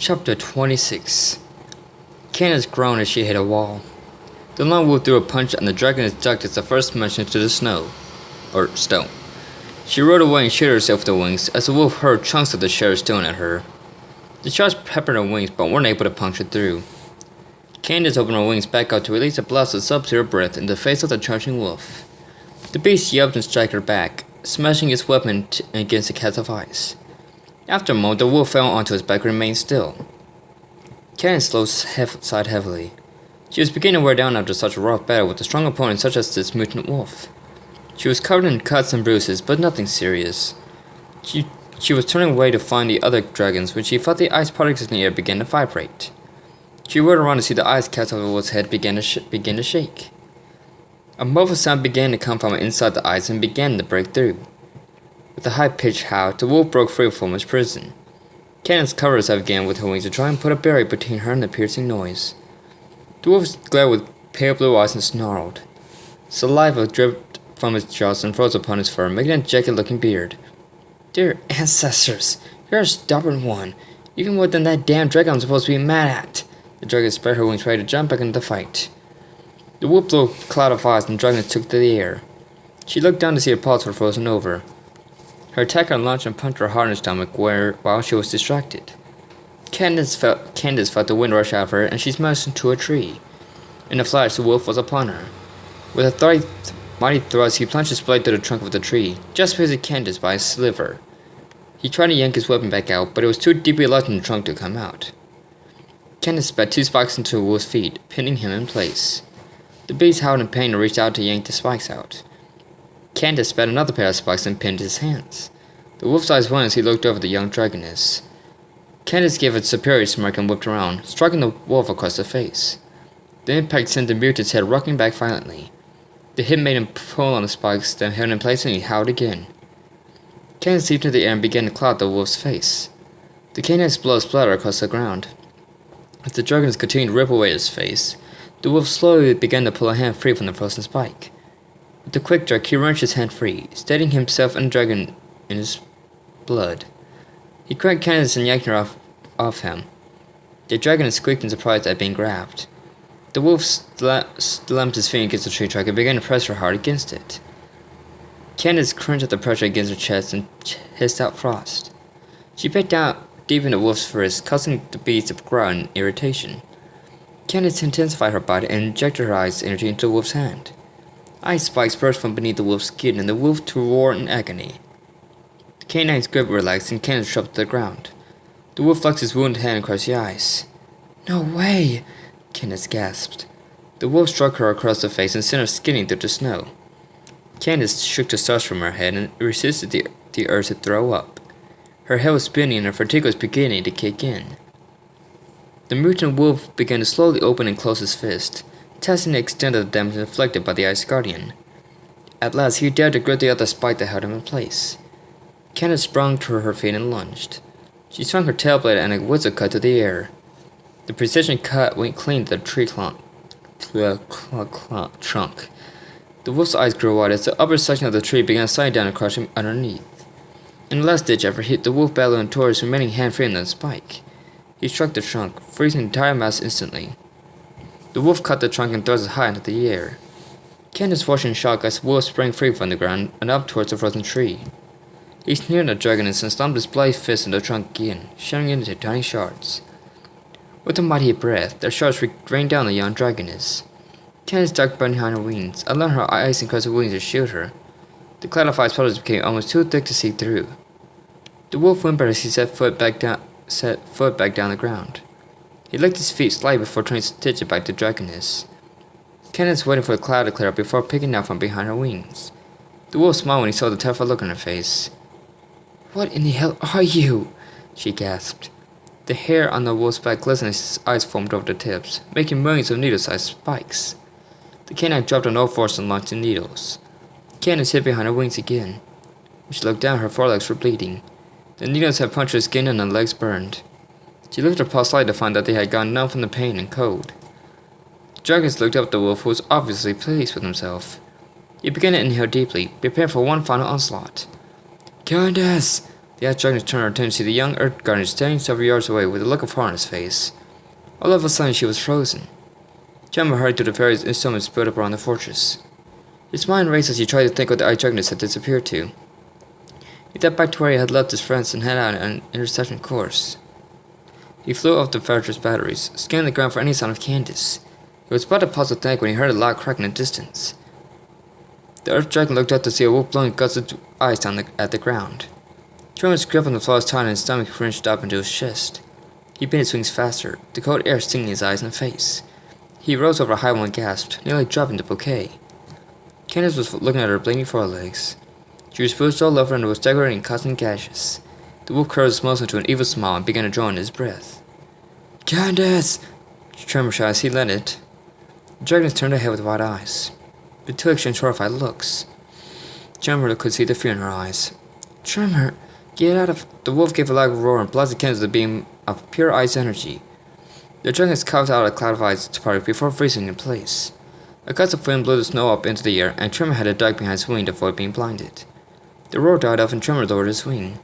Chapter 26. Candace groaned as she hit a wall. The long wolf threw a punch and the dragon ducked as the first smash into the stone. She rolled away and shot herself with the wings as the wolf hurled chunks of the shattered stone at her. The shots peppered her wings but weren't able to puncture through. Candace opened her wings back out to release a blast of sub-zero breath in the face of the charging wolf. The beast yelped and struck her back, smashing its weapon against the cast of ice. After a moment, the wolf fell onto its back and remained still. Candace sighed heavily. She was beginning to wear down after such a rough battle with a strong opponent such as this mutant wolf. She was covered in cuts and bruises, but nothing serious. She was turning away to find the other dragons when she felt the ice particles in the air begin to vibrate. She whirled around to see the ice cast over the wolf's head begin to shake. A muffled sound began to come from inside the ice and began to break through. With a high-pitched howl, the wolf broke free from its prison. Candace covered herself again with her wings to try and put a barrier between her and the piercing noise. The wolf glared with pale blue eyes and snarled. Saliva dripped from its jaws and froze upon his fur, making a jagged-looking beard. "Dear ancestors, you're a stubborn one, even more than that damn dragon I'm supposed to be mad at." The dragon spread her wings ready to jump back into the fight. The wolf blew a cloud of ice and the dragon took to the air. She looked down to see her paws were frozen over. Her attacker launched and punched her hard in the stomach while she was distracted. Candace felt the wind rush out of her and she smashed into a tree. In a flash, the wolf was upon her. With a mighty thrust, he plunged his blade through the trunk of the tree, just missing Candace by a sliver. He tried to yank his weapon back out, but it was too deeply lodged in the trunk to come out. Candace spat 2 spikes into the wolf's feet, pinning him in place. The beast howled in pain and reached out to yank the spikes out. Candace spat another pair of spikes and pinned his hands. The wolf's eyes went as he looked over the young dragoness. Candace gave a superior smirk and whipped around, striking the wolf across the face. The impact sent the mutant's head rocking back violently. The hit made him pull on the spikes, then held in place and he howled again. Candace leaped into the air and began to cloud the wolf's face. The canine's blood splattered across the ground. As the dragoness continued to rip away his face, the wolf slowly began to pull a hand free from the frozen spike. With a quick jerk, he wrenched his hand free, steadying himself and the dragon in his blood. He cracked Candace and yanked her off him. The dragon squeaked in surprise at being grabbed. The wolf slammed his feet against the tree trunk and began to press her hard against it. Candace cringed at the pressure against her chest and hissed out frost. She bit down deep in the wolf's wrist, causing the beast to growl in irritation. Candace intensified her bite and injected her ice energy into the wolf's hand. Ice spikes burst from beneath the wolf's skin and the wolf roared in agony. The canine's grip relaxed and Candace dropped to the ground. The wolf flexed his wounded hand across the ice. "No way!" Candace gasped. The wolf struck her across the face and sent her skidding through the snow. Candace shook the stars from her head and resisted the urge to throw up. Her head was spinning and her fatigue was beginning to kick in. The mutant wolf began to slowly open and close his fist, testing the extent of the damage inflicted by the Ice Guardian. At last, he dared to grip the other spike that held him in place. Candace sprung to her feet and lunged. She swung her tail blade and a whistle cut to the air. The precision cut went clean to the tree trunk. The wolf's eyes grew wide as the upper section of the tree began sliding down and crushing underneath. In the last ditch effort, the wolf battled and tore his remaining hand free from the spike. He struck the trunk, freezing the entire mass instantly. The wolf cut the trunk and thrust it high into the air. Candace watched in shock as the wolf sprang free from the ground and up towards the frozen tree. He sneered at the dragoness and stomped his bloody fist in the trunk again, shattering it into tiny shards. With a mighty breath, the shards rained down the young dragoness. Candace ducked behind her wings, allowing her ice-encrusted wings to shield her. The cloud of ice particles became almost too thick to see through. The wolf whimpered as he set foot back down the ground. He licked his feet slightly before turning to stitch it back to the dragoness. Candace waited for the cloud to clear up before picking out from behind her wings. The wolf smiled when he saw the terrified look on her face. "What in the hell are you?" she gasped. The hair on the wolf's back glistened as his eyes foamed over the tips, making millions of needle-sized spikes. The canine dropped on all fours and launched the needles. Candace hid behind her wings again. When she looked down, her forelegs were bleeding. The needles had punctured her skin and her legs burned. She lifted her paws slightly to find that they had gone numb from the pain and cold. The dragoness looked up at the wolf, who was obviously pleased with himself. He began to inhale deeply, preparing for one final onslaught. "Candace!" The Earth Dragon turned her attention to see the young Earth Guardian standing several yards away with a look of horror on his face. All of a sudden, she was frozen. Tremor hurried to the various instruments built up around the fortress. His mind raced as he tried to think what the Ice Dragoness had disappeared to. He stepped back to where he had left his friends and headed out on an interception course. He flew off the fortress batteries, scanning the ground for any sign of Candace. He was about to pause to think when he heard a loud crack in the distance. The Earth Dragon looked up to see a wolf blowing guts of ice down at the ground. Tremor's grip on the floor was tight and his stomach cringed up into his chest. He bent his wings faster, the cold air stinging his eyes and face. He rose over a high wall and gasped, nearly dropping the bouquet. Candace was looking at her bleeding forelegs. She was bruised all over and was staggered and causing gashes. The wolf curled his mouth into an evil smile and began to draw in his breath. "Candace!" Tremor shouted as he let it. The dragons turned her head with wide eyes. The two exchanged horrified looks. Tremor could see the fear in her eyes. "Tremor, get out of..." The wolf gave a loud roar and blasted Candace with a beam of pure ice energy. The dragons coughed out a cloud of ice to part before freezing in place. A gust of wind blew the snow up into the air, and Tremor had a duck behind his wing to avoid being blinded. The roar died off and Tremor lowered his wing.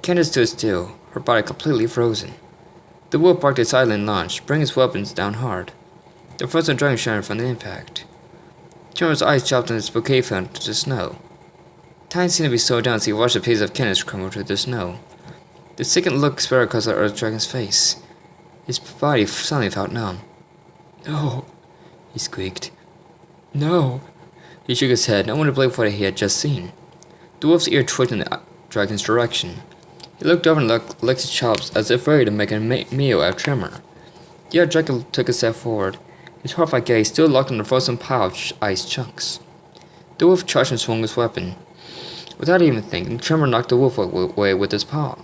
Candace stood still, her body completely frozen. The wolf barked excitedly and launched, bringing his weapons down hard. The frozen dragon shattered from the impact. Tremor's eyes chopped and his bouquet fell into the snow. Time seemed to be slowed down as he watched the pieces of Candace crumble to the snow. The sickened look spread across the Earth Dragon's face. His body suddenly felt numb. "No," he squeaked. "No." He shook his head, not wanting to believe what he had just seen. The wolf's ear twitched in the dragon's direction. He looked over and licked his chops as if ready to make a meal out of Tremor. The Earth Dragon took a step forward, his horrified gaze still locked on the frozen pile of ice chunks. The wolf charged and swung his weapon. Without even thinking, Tremor knocked the wolf away with his paw.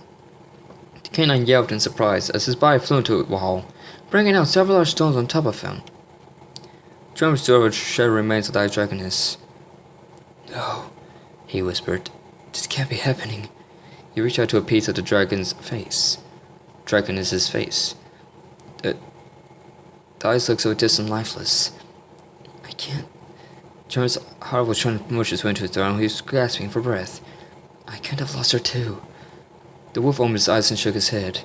The canine yelped in surprise as his body flew into a wall, bringing out several large stones on top of him. Tremor stood over the shattered remains of the Ice Dragoness. "No," he whispered. "This can't be happening." He reached out to a piece of the dragon's face. Dragoness's face. The eyes looked so distant and lifeless. "I can't..." Tremor's heart was trying to mush his way into his throat and he was gasping for breath. "I can't have lost her too." The wolf opened his eyes and shook his head.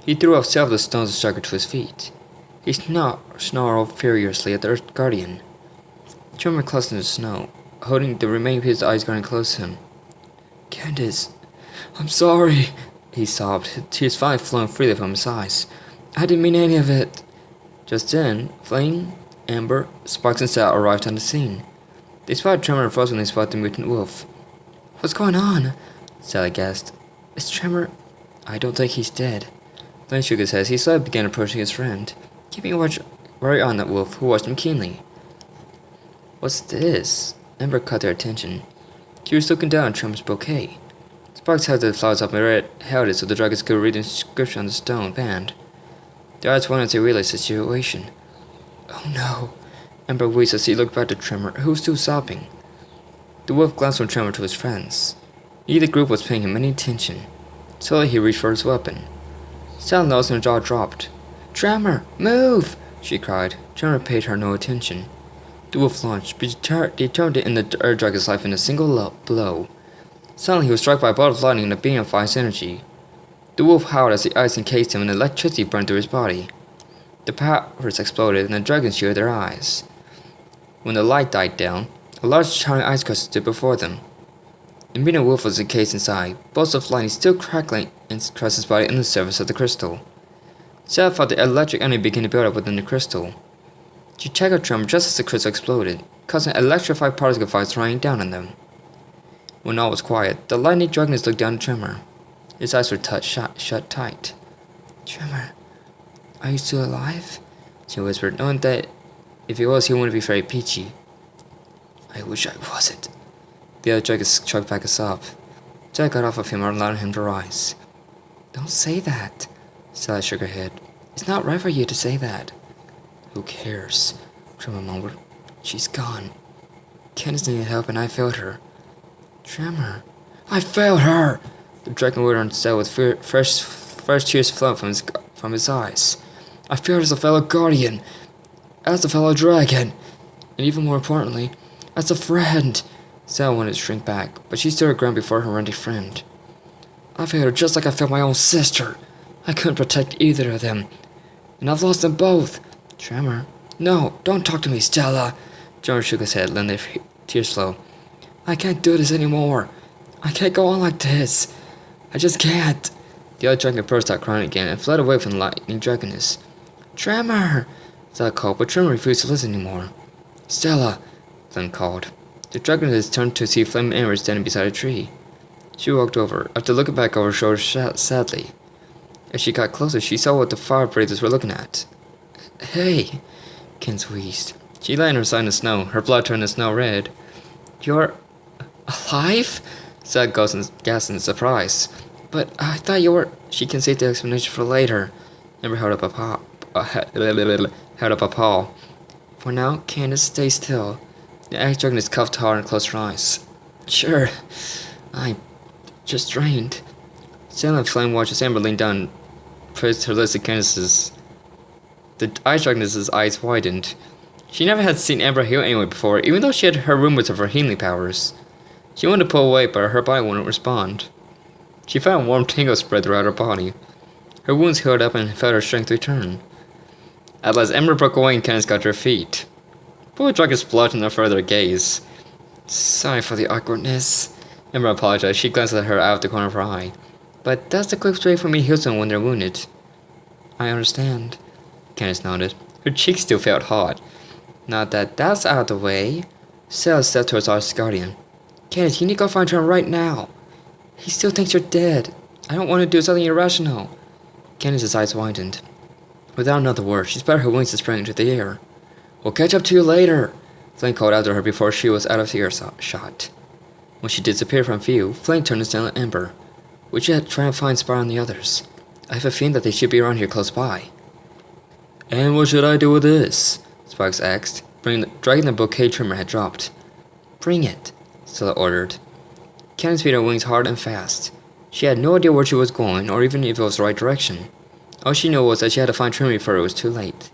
He threw off several of the stones and staggered to his feet. He snarled furiously at the Earth Guardian. Tremor clutched in the snow, holding the remaining piece of the Ice Guardian close to him. "Candace, I'm sorry," he sobbed, tears finally flowing freely from his eyes. "I didn't mean any of it." Just then, Flame, Amber, Sparks, and Sal arrived on the scene. They spotted Tremor and froze when they spotted the mutant wolf. "What's going on?" Sally gasped. "Is Tremor..." "I don't think he's dead." Flame shook his head as he slowly began approaching his friend, keeping a watch right on that wolf, who watched him keenly. "What's this?" Amber caught their attention. She was looking down at Tremor's bouquet. Sparks held the flowers up and held it so the dragons could read the inscription on the stone band. Their eyes went as they realized the situation. "Oh no," Amber wheezed as he looked back at Tremor, who was still sobbing. The wolf glanced from Tremor to his friends. Neither group was paying him any attention. Slowly he reached for his weapon. Sal noticed and her jaw dropped. "Tremor, move!" she cried. Tremor paid her no attention. The wolf launched, but he turned it in the Earth Dragon's life in a single blow. Suddenly he was struck by a bolt of lightning and a beam of ice energy. The wolf howled as the ice encased him and electricity burned through his body. The powers exploded and the dragons shielded their eyes. When the light died down, a large shining ice crystal stood before them. The mutant wolf was encased inside, bolts of lightning still crackling across his body and the surface of the crystal. Sarah felt the electric energy begin to build up within the crystal. She checked her Tremor just as the crystal exploded, causing electrified particle fires raining down on them. When all was quiet, the lightning dragoness looked down at Tremor. His eyes were shut tight. "Tremor, are you still alive?" she whispered, knowing that if he was, he wouldn't be very peachy. "I wish I wasn't." The other dragon choked back a sob. Jack got off of him and allowed him to rise. "Don't say that," Sally shook her head. "It's not right for you to say that." "Who cares?" Tremor mumbled. "She's gone. Candace needed help and I failed her." "Tremor, I failed her!" The dragon went on still with fresh tears flowing from his eyes. "I failed as a fellow guardian, as a fellow dragon, and even more importantly, as a friend." Sal wanted to shrink back, but she stood her ground before her rented friend. I failed her just like I failed my own sister. I couldn't protect either of them. And I've lost them both. Tremor. No, don't talk to me, Stella. Tremor shook his head, letting the tears flow. I can't do this anymore. I can't go on like this. I just can't. The other dragon burst out crying again and fled away from the lightning dragoness. Tremor! Stella called, but Tremor refused to listen anymore. Stella! Flame called. The dragoness turned to see Flame and Amber standing beside a tree. She walked over, after looking back over her shoulder sadly. As she got closer, she saw what the fire breathers were looking at. Hey! Candace wheezed. She lay on her side in the snow, her blood turned the snow red. You're alive? Said gasped in surprise. But I thought you were. She can save the explanation for later. Amber held up a paw. For now, Candace, stay still. The ice dragoness coughed hard and closed her eyes. Sure. I'm just drained. Stella and Flame watched as Amber leaned down and pressed her lips to Candace's. The ice dragoness's eyes widened. She never had seen Amber heal anyone before, even though she had heard rumors of her healing powers. She wanted to pull away, but her body wouldn't respond. She felt a warm tingle spread throughout her body. Her wounds healed up and felt her strength return. At last, Amber broke away and Candace got to her feet. Both dragons blotted no further gaze. Sorry for the awkwardness. Amber apologized. She glanced at her out of the corner of her eye. But that's the quickest way for me to heal someone when they're wounded. I understand. Candace nodded. Her cheeks still felt hot. Now that that's out of the way, Stella stepped towards our guardian. Candace, you need to go find him right now. He still thinks you're dead. I don't want to do something irrational. Candace's eyes widened. Without another word, she spread her wings and sprang into the air. We'll catch up to you later, Flame called after her before she was out of earshot. When she disappeared from view, Flame turned to Stella and Amber. We should try and find Spyro and the others. I have a feeling that they should be around here close by. And what should I do with this? Sparks asked, dragging the bouquet Tremor had dropped. Bring it, Stella ordered. Candace beat her wings hard and fast. She had no idea where she was going, or even if it was the right direction. All she knew was that she had to find Tremor before it was too late.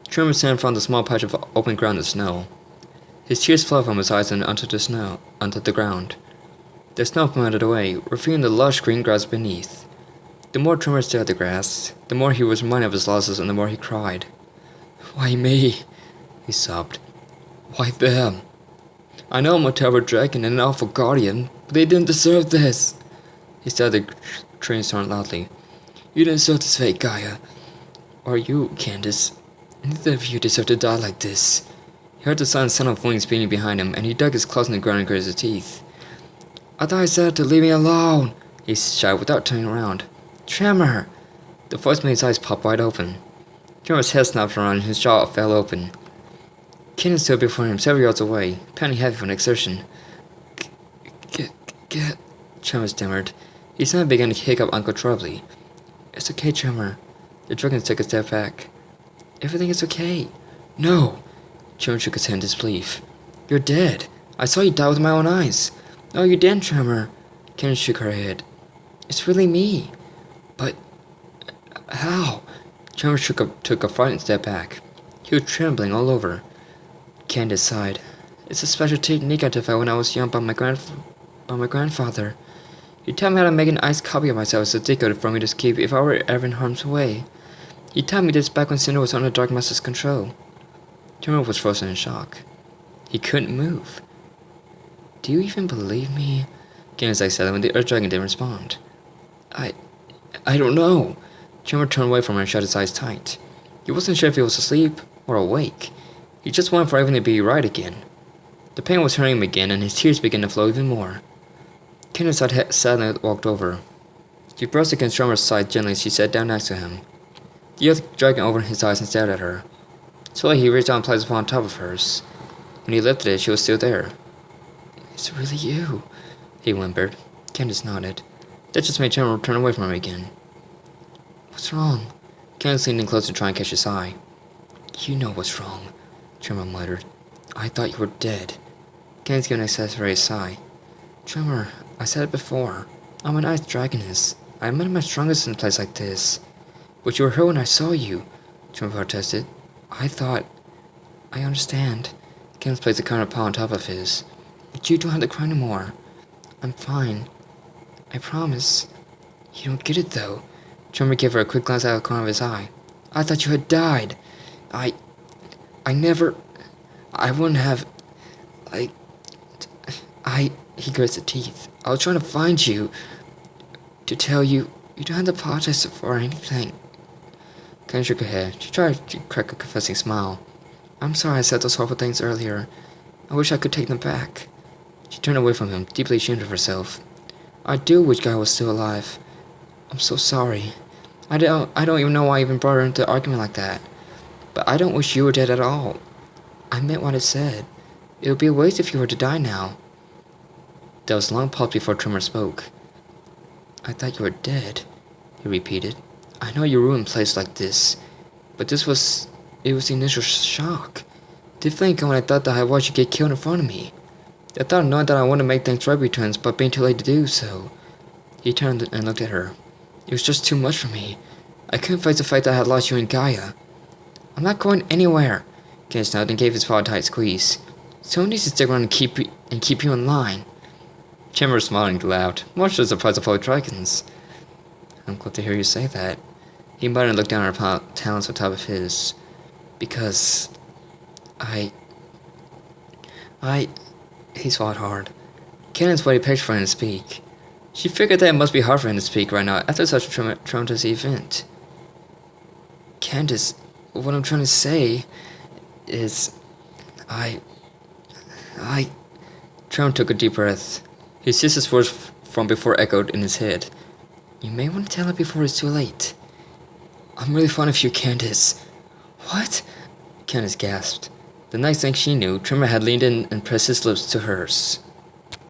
Tremor stood from the small patch of open ground in the snow. His tears flowed from his eyes and onto the ground. The snow melted away, revealing the lush green grass beneath. The more Tremor stared at the grass, the more he was reminded of his losses and the more he cried. Why me? He sobbed. Why them? I know I'm a terrible dragon and an awful guardian, but they didn't deserve this. He stared at the train storm loudly. You didn't deserve this fate, Gaia. Or you, Candace. Neither of you deserve to die like this. He heard the sound of wings beating behind him, and he dug his claws in the ground and gritted his teeth. I thought I said to leave me alone, he shouted without turning around. Tremor! The voice made his eyes pop wide open. Tremor's head snapped around and his jaw fell open. Candace stood before him several yards away, panting heavy from exertion. Get, Tremor stammered. His son began to hiccup uncontrollably. It's okay, Tremor. The dragon took a step back. Everything is okay. No! Tremor shook his head in disbelief. You're dead. I saw you die with my own eyes. No, you didn't, Tremor. Candace shook her head. It's really me. But how? Tremor took a frightened step back. He was trembling all over. Candace sighed. It's a special technique I developed when I was young by my grandfather. He taught me how to make an ice copy of myself as a decoder for me to keep if I were ever in harm's way. He taught me this back when Cinder was under Dark Master's control. Tremor was frozen in shock. He couldn't move. Do you even believe me? Candace said when the Earth Dragon didn't respond. I don't know. Tremor turned away from her and shut his eyes tight. He wasn't sure if he was asleep or awake. He just wanted for everything to be right again. The pain was hurting him again, and his tears began to flow even more. Candace sadly walked over. She brushed against Tremor's side gently as she sat down next to him. The Earth Dragon opened his eyes and stared at her. Slowly he reached out and placed it upon top of hers. When he lifted it, she was still there. It's really you, he whimpered. Candace nodded. That just made Tremor turn away from him again. What's wrong? Candace leaned in close to try and catch his eye. You know what's wrong, Tremor muttered. I thought you were dead. Candace gave an exasperated sigh. Tremor, I said it before. I'm an ice dragoness. I'm at my strongest in a place like this. But you were hurt when I saw you, Tremor protested. I understand. Candace placed a counter paw on top of his. But you don't have to cry anymore. I'm fine. I promise. You don't get it, though. Tremor gave her a quick glance out of the corner of his eye. I thought you had died. I never... I wouldn't have... He gritted his teeth. I was trying to find you. To tell you, you don't have to apologize for anything. Ken shook her head. She tried to crack a confessing smile. I'm sorry I said those horrible things earlier. I wish I could take them back. She turned away from him, deeply ashamed of herself. I do wish Guy was still alive. I'm so sorry. I don't even know why I even brought her into the argument like that. But I don't wish you were dead at all. I meant what I said. It would be a waste if you were to die now. There was a long pause before Tremor spoke. I thought you were dead, he repeated. I know you ruin places like this, but it was the initial shock. To think when I thought that I watched you get killed in front of me. The thought of knowing that I wanted to make things right returns, but being too late to do so. He turned and looked at her. It was just too much for me. I couldn't face the fact that I had lost you in Gaia. I'm not going anywhere, Ken snapped and gave his paw a tight squeeze. Someone needs to stick around and keep you in line. Tremor smiled and laughed, much to the surprise of both dragons. I'm glad to hear you say that. He muttered and looked down at her talons on top of his. Because... He swallowed hard. Cannon's waited patient for him to speak. She figured that it must be hard for him to speak right now after such a tremendous event. Candace, what I'm trying to say is... Trump took a deep breath. His sister's words from before echoed in his head. You may want to tell her before it's too late. I'm really fond of you, Candace. What? Candace gasped. The next thing she knew, Tremor had leaned in and pressed his lips to hers.